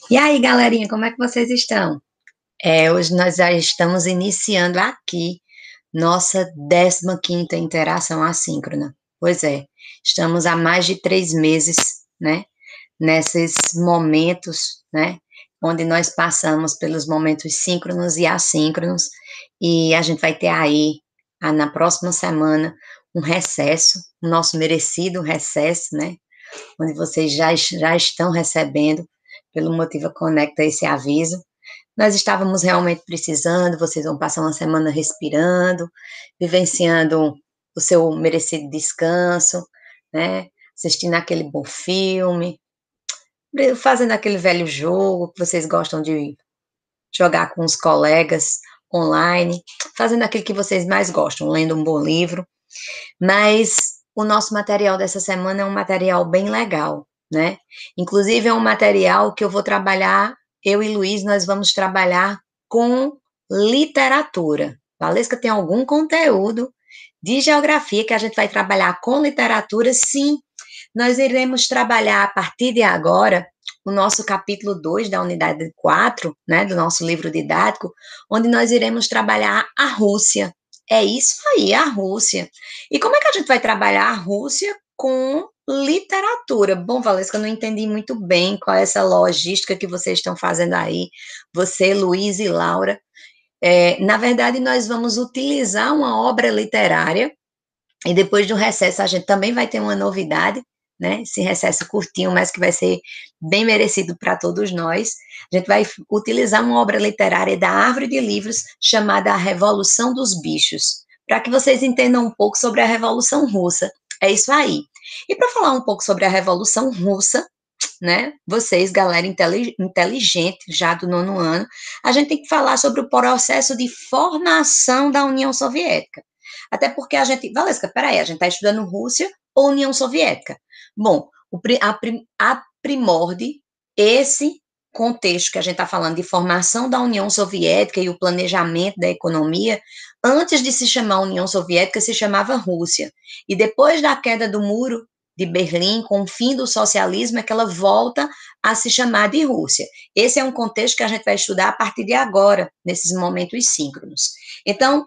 E aí, galerinha, como é que vocês estão? Hoje nós já estamos iniciando aqui nossa 15ª interação assíncrona. Pois é, estamos há mais de 3 meses, né, nesses momentos, né, onde nós passamos pelos momentos síncronos e assíncronos, e a gente vai ter aí, na próxima semana, um recesso, o nosso merecido recesso, né, onde vocês já estão recebendo, pelo Motiva Conecta, esse aviso. Nós estávamos realmente precisando, vocês vão passar uma semana respirando, vivenciando o seu merecido descanso, né? Assistindo aquele bom filme, fazendo aquele velho jogo que vocês gostam de jogar com os colegas online, fazendo aquilo que vocês mais gostam, lendo um bom livro. Mas o nosso material dessa semana é um material bem legal, né? Inclusive é um material que eu vou trabalhar, eu e Luiz, nós vamos trabalhar com literatura. Valesca tem algum conteúdo de geografia que a gente vai trabalhar com literatura? Sim, nós iremos trabalhar a partir de agora o nosso capítulo 2 da unidade 4, né, do nosso livro didático, onde nós iremos trabalhar a Rússia. É isso aí, a Rússia. E como é que a gente vai trabalhar a Rússia com literatura? Bom, Valesca, eu não entendi muito bem qual é essa logística que vocês estão fazendo aí, você, Luiz e Laura. Na verdade, nós vamos utilizar uma obra literária e depois do recesso a gente também vai ter uma novidade, né? Esse recesso curtinho, mas que vai ser bem merecido para todos nós. A gente vai utilizar uma obra literária da Árvore de Livros chamada A Revolução dos Bichos, para que vocês entendam um pouco sobre a Revolução Russa. É isso aí. E para falar um pouco sobre a Revolução Russa, né? Vocês, galera inteligente já do nono ano, a gente tem que falar sobre o processo de formação da União Soviética. Até porque a gente. Valesca, peraí, a gente está estudando Rússia ou União Soviética? Bom, primorde esse contexto que a gente está falando de formação da União Soviética e o planejamento da economia, antes de se chamar União Soviética, se chamava Rússia. E depois da queda do muro de Berlim, com o fim do socialismo, é que ela volta a se chamar de Rússia. Esse é um contexto que a gente vai estudar a partir de agora, nesses momentos síncronos. Então,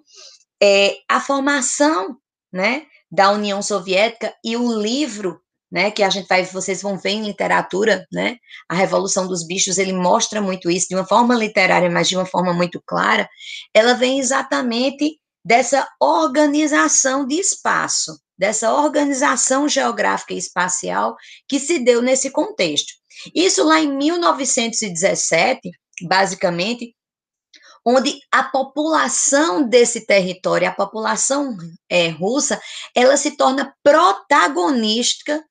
a formação, né, da União Soviética e o livro, né, que a gente vai, vocês vão ver em literatura, né, a Revolução dos Bichos, ele mostra muito isso de uma forma literária, mas de uma forma muito clara. Ela vem exatamente dessa organização de espaço, dessa organização geográfica e espacial que se deu nesse contexto. Isso lá em 1917, basicamente, onde a população desse território, a população russa, ela se torna protagonista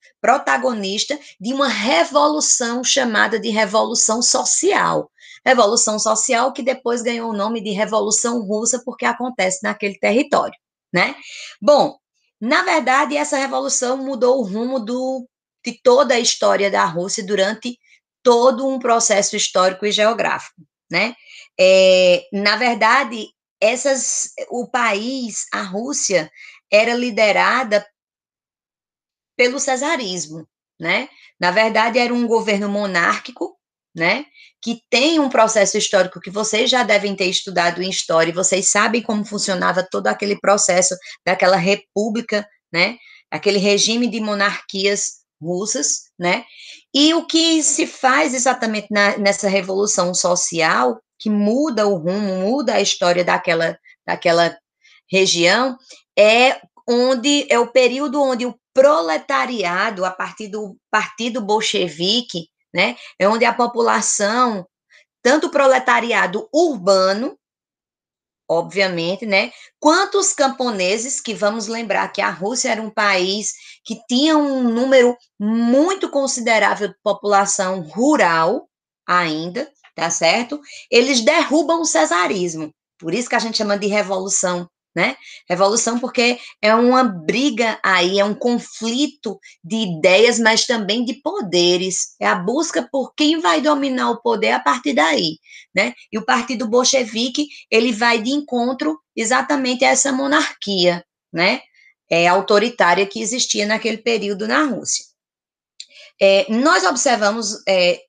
de uma revolução chamada de Revolução Social. Revolução Social que depois ganhou o nome de Revolução Russa, porque acontece naquele território, né? Bom, na verdade, essa revolução mudou o rumo de toda a história da Rússia durante todo um processo histórico e geográfico, né? Na verdade, o país, a Rússia, era liderada pelo cesarismo, né? Na verdade, era um governo monárquico, né? Que tem um processo histórico que vocês já devem ter estudado em história, e vocês sabem como funcionava todo aquele processo daquela república, né? Aquele regime de monarquias russas, né? E o que se faz exatamente nessa revolução social, que muda o rumo, muda a história daquela região, é o período onde o proletariado, a partir do Partido Bolchevique, né, é onde a população, tanto o proletariado urbano, obviamente, né, quanto os camponeses, que vamos lembrar que a Rússia era um país que tinha um número muito considerável de população rural ainda, tá certo? Eles derrubam o cesarismo. Por isso que a gente chama de revolução, né? Revolução porque é uma briga aí, é um conflito de ideias, mas também de poderes. É a busca por quem vai dominar o poder a partir daí, né? E o Partido Bolchevique, ele vai de encontro exatamente a essa monarquia, né? Autoritária que existia naquele período na Rússia. Nós observamos,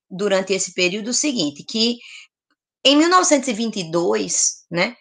durante esse período, o seguinte, que em 1922, né,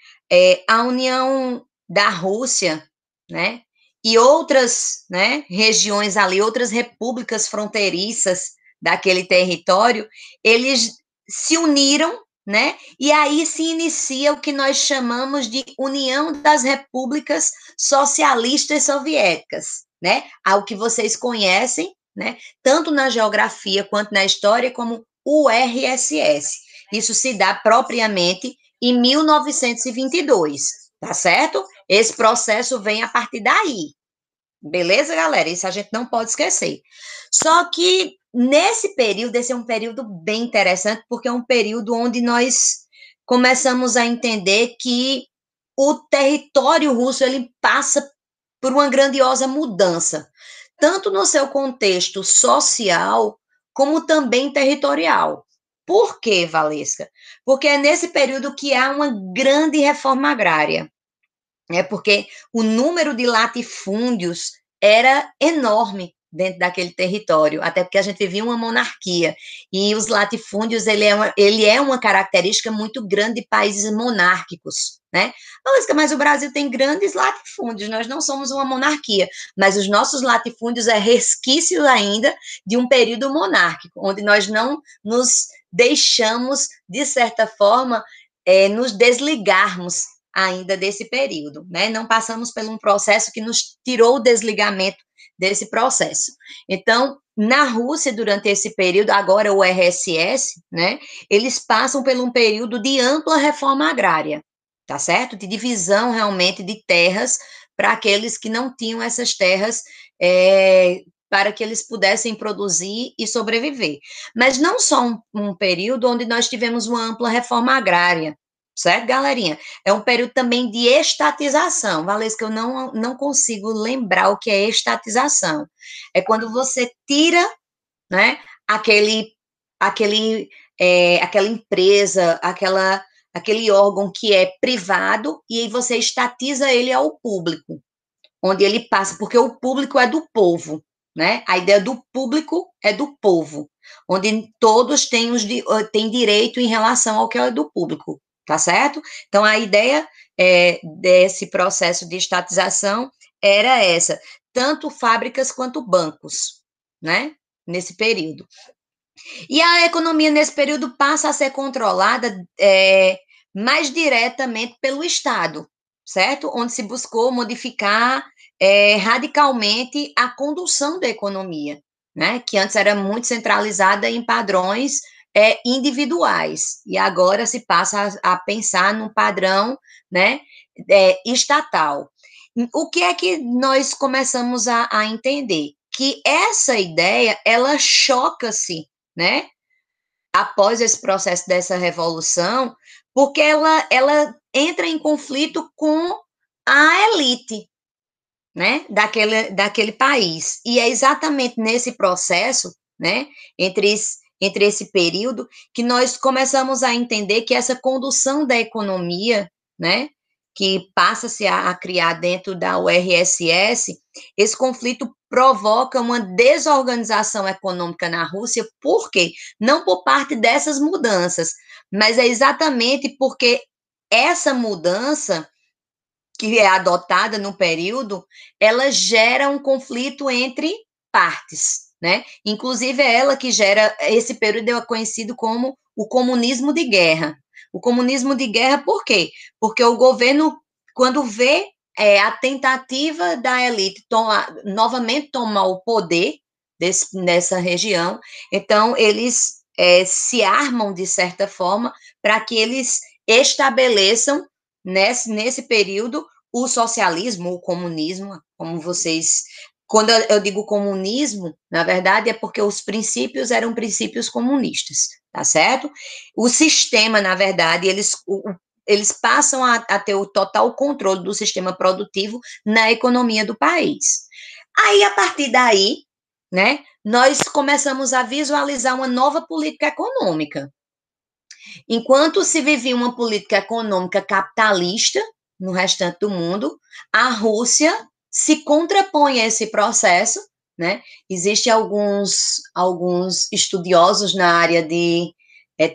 a União da Rússia, né, e outras, né, regiões ali, outras repúblicas fronteiriças daquele território, eles se uniram, né, e aí se inicia o que nós chamamos de União das Repúblicas Socialistas Soviéticas, né, ao que vocês conhecem, né, tanto na geografia quanto na história, como URSS. Isso se dá propriamente em 1922, tá certo? Esse processo vem a partir daí. Beleza, galera? Isso a gente não pode esquecer. Só que nesse período, esse é um período bem interessante, porque é um período onde nós começamos a entender que o território russo ele passa por uma grandiosa mudança, tanto no seu contexto social, como também territorial. Por quê, Valesca? Porque é nesse período que há uma grande reforma agrária, né? Porque o número de latifúndios era enorme dentro daquele território, até porque a gente vivia uma monarquia, e os latifúndios, ele é uma característica muito grande de países monárquicos, né? Mas o Brasil tem grandes latifúndios, nós não somos uma monarquia, mas os nossos latifúndios é resquício ainda de um período monárquico, onde nós não nos deixamos, de certa forma, nos desligarmos ainda desse período, né? Não passamos por um processo que nos tirou o desligamento desse processo. Então, na Rússia, durante esse período, agora o RSS, né? Eles passam por um período de ampla reforma agrária, tá certo? De divisão realmente de terras para aqueles que não tinham essas terras, para que eles pudessem produzir e sobreviver. Mas não só um período onde nós tivemos uma ampla reforma agrária, certo, galerinha? É um período também de estatização. Valesca, eu não consigo lembrar o que é estatização. É quando você tira, né, aquela empresa, aquele órgão que é privado, e aí você estatiza ele ao público, onde ele passa, porque o público é do povo, né? A ideia do público é do povo, onde todos têm direito em relação ao que é do público, tá certo? Então, a ideia desse processo de estatização era essa, tanto fábricas quanto bancos, né? Nesse período. E a economia, nesse período, passa a ser controlada mais diretamente pelo Estado, certo? Onde se buscou modificar radicalmente a condução da economia, né? Que antes era muito centralizada em padrões individuais, e agora se passa a pensar num padrão, né, estatal. O que é que nós começamos a entender? Que essa ideia, ela choca-se, né, após esse processo dessa revolução, porque ela entra em conflito com a elite, né, daquele país. E é exatamente nesse processo, né, entre esse período, que nós começamos a entender que essa condução da economia, né, que passa-se a criar dentro da URSS, esse conflito provoca uma desorganização econômica na Rússia, por quê? Não por parte dessas mudanças, mas é exatamente porque essa mudança que é adotada no período, ela gera um conflito entre partes, né? Inclusive é ela que gera, esse período é conhecido como o comunismo de guerra. O comunismo de guerra por quê? Porque o governo, quando vê a tentativa da elite novamente tomar o poder nessa região, então eles se armam de certa forma para que eles estabeleçam nesse período o socialismo, o comunismo, como vocês. Quando eu digo comunismo, na verdade é porque os princípios eram princípios comunistas, tá certo? O sistema, na verdade, eles passam a ter o total controle do sistema produtivo na economia do país. Aí, a partir daí, né, nós começamos a visualizar uma nova política econômica. Enquanto se vivia uma política econômica capitalista no restante do mundo, a Rússia se contrapõe a esse processo, né? Existem alguns estudiosos na área de,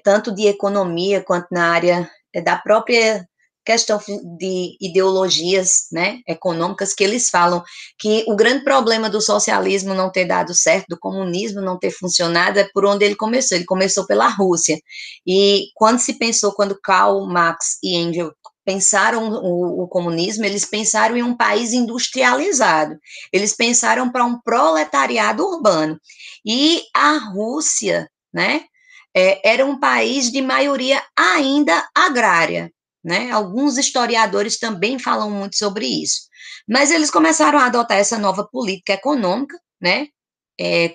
tanto de economia quanto na área da própria questão de ideologias, né, econômicas, que eles falam que o grande problema do socialismo não ter dado certo, do comunismo não ter funcionado, é por onde ele começou pela Rússia, e quando se pensou, quando Karl Marx e Engels pensaram o comunismo, eles pensaram em um país industrializado, eles pensaram para um proletariado urbano, e a Rússia, né, era um país de maioria ainda agrária, né? Alguns historiadores também falam muito sobre isso. Mas eles começaram a adotar essa nova política econômica, né?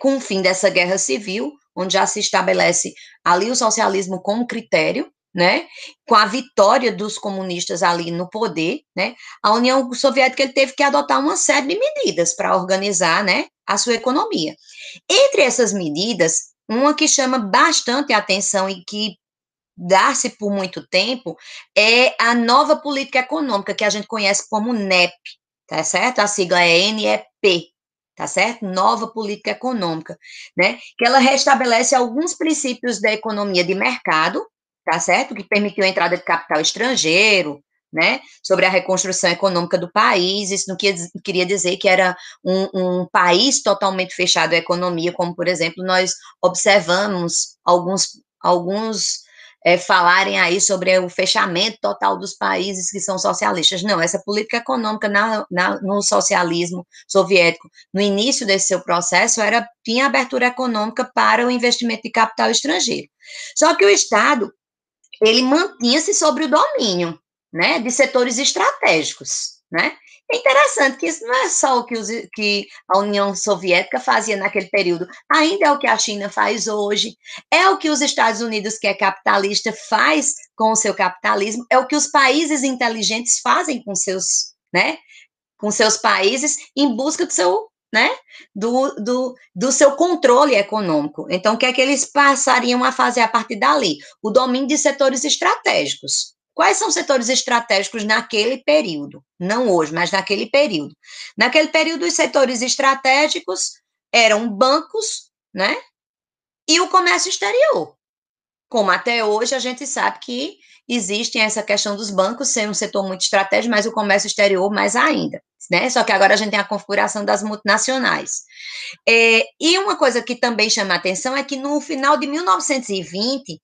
Com o fim dessa guerra civil, onde já se estabelece ali o socialismo como critério, né? Com a vitória dos comunistas ali no poder, né? A União Soviética ele teve que adotar uma série de medidas para organizar, né, a sua economia. Entre essas medidas, uma que chama bastante atenção e que dá-se por muito tempo é a nova política econômica, que a gente conhece como NEP, tá certo? A sigla é NEP, tá certo? Nova política econômica, né? Que ela restabelece alguns princípios da economia de mercado, tá certo? Que permitiu a entrada de capital estrangeiro, né? Sobre a reconstrução econômica do país. Isso não queria dizer que era um país totalmente fechado à economia, como, por exemplo, nós observamos alguns falarem aí sobre o fechamento total dos países que são socialistas. Não, essa política econômica no socialismo soviético, no início desse seu processo, tinha abertura econômica para o investimento de capital estrangeiro. Só que o Estado, ele mantinha-se sobre o domínio, né, de setores estratégicos, né? É interessante que isso não é só o que a União Soviética fazia naquele período, ainda é o que a China faz hoje, é o que os Estados Unidos, que é capitalista, faz com o seu capitalismo, é o que os países inteligentes fazem né, com seus países em busca do seu, né, do seu controle econômico. Então, o que é que eles passariam a fazer a partir dali? O domínio de setores estratégicos. Quais são os setores estratégicos naquele período? Não hoje, mas naquele período. Naquele período, os setores estratégicos eram bancos, né, e o comércio exterior. Como até hoje a gente sabe que existe essa questão dos bancos ser um setor muito estratégico, mas o comércio exterior mais ainda, né? Só que agora a gente tem a configuração das multinacionais. E uma coisa que também chama a atenção é que no final de 1920,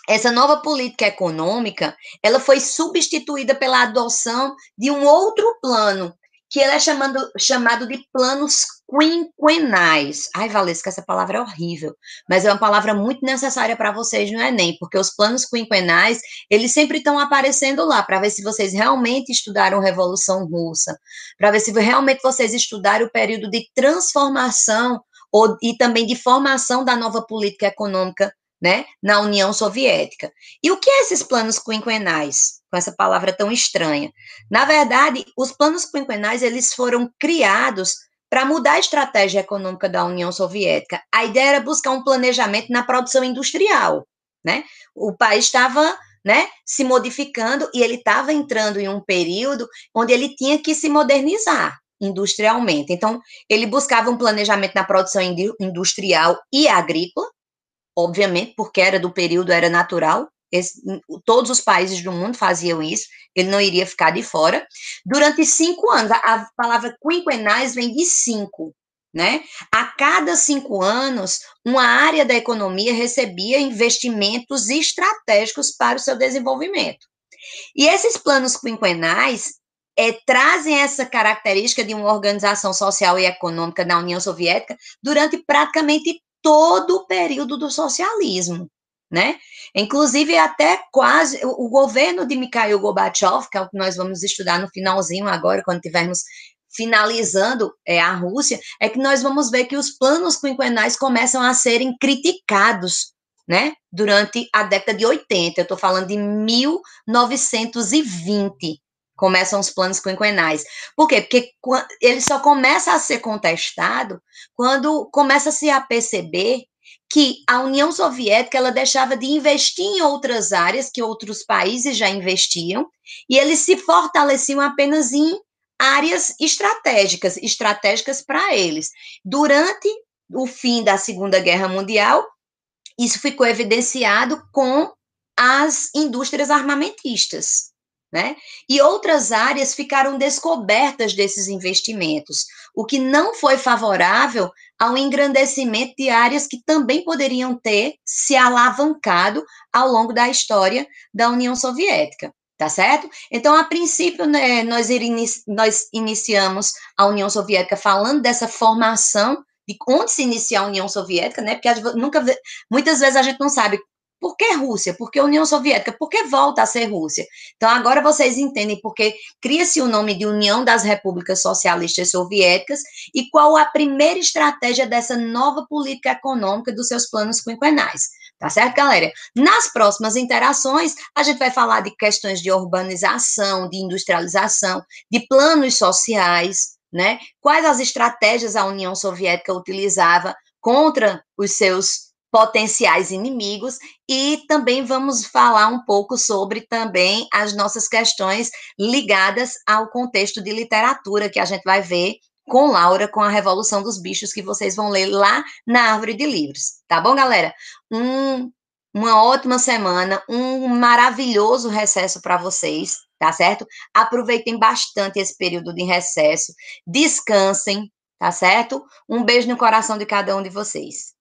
essa nova política econômica, ela foi substituída pela adoção de um outro plano, que ele é chamado de planos quinquenais. Ai, Valesca, essa palavra é horrível, mas é uma palavra muito necessária para vocês no Enem, porque os planos quinquenais, eles sempre estão aparecendo lá, para ver se vocês realmente estudaram Revolução Russa, para ver se realmente vocês estudaram o período de transformação e também de formação da nova política econômica, né, na União Soviética. E o que é esses planos quinquenais? Com essa palavra tão estranha. Na verdade, os planos quinquenais, eles foram criados para mudar a estratégia econômica da União Soviética. A ideia era buscar um planejamento na produção industrial, né? O país estava, né, se modificando e ele estava entrando em um período onde ele tinha que se modernizar industrialmente. Então, ele buscava um planejamento na produção industrial e agrícola, obviamente, porque era do período, era natural, todos os países do mundo faziam isso, ele não iria ficar de fora. Durante 5 anos, a palavra quinquenais vem de 5, né? A cada 5 anos, uma área da economia recebia investimentos estratégicos para o seu desenvolvimento. E esses planos quinquenais trazem essa característica de uma organização social e econômica na União Soviética durante praticamente todo o período do socialismo, né? Inclusive, até quase o governo de Mikhail Gorbachev, que é o que nós vamos estudar no finalzinho agora, quando tivermos finalizando a Rússia, é que nós vamos ver que os planos quinquenais começam a serem criticados, né, durante a década de 80, eu estou falando de 1920, começam os planos quinquenais. Por quê? Porque ele só começa a ser contestado quando começa-se a perceber que a União Soviética ela deixava de investir em outras áreas que outros países já investiam, e eles se fortaleciam apenas em áreas estratégicas para eles. Durante o fim da Segunda Guerra Mundial, isso ficou evidenciado com as indústrias armamentistas, né? E outras áreas ficaram descobertas desses investimentos, o que não foi favorável ao engrandecimento de áreas que também poderiam ter se alavancado ao longo da história da União Soviética. Tá certo? Então, a princípio, né, nós iniciamos a União Soviética falando dessa formação de onde se inicia a União Soviética, né? Porque muitas vezes a gente não sabe por que Rússia, por que União Soviética, por que volta a ser Rússia. Então, agora vocês entendem porque cria-se o nome de União das Repúblicas Socialistas Soviéticas e qual a primeira estratégia dessa nova política econômica dos seus planos quinquenais. Tá certo, galera? Nas próximas interações, a gente vai falar de questões de urbanização, de industrialização, de planos sociais, né? Quais as estratégias a União Soviética utilizava contra os seus potenciais inimigos e também vamos falar um pouco sobre também as nossas questões ligadas ao contexto de literatura que a gente vai ver com Laura, com a Revolução dos Bichos, que vocês vão ler lá na Árvore de Livros. Tá bom, galera? Uma ótima semana, um maravilhoso recesso para vocês, tá certo? Aproveitem bastante esse período de recesso, descansem, tá certo? Um beijo no coração de cada um de vocês.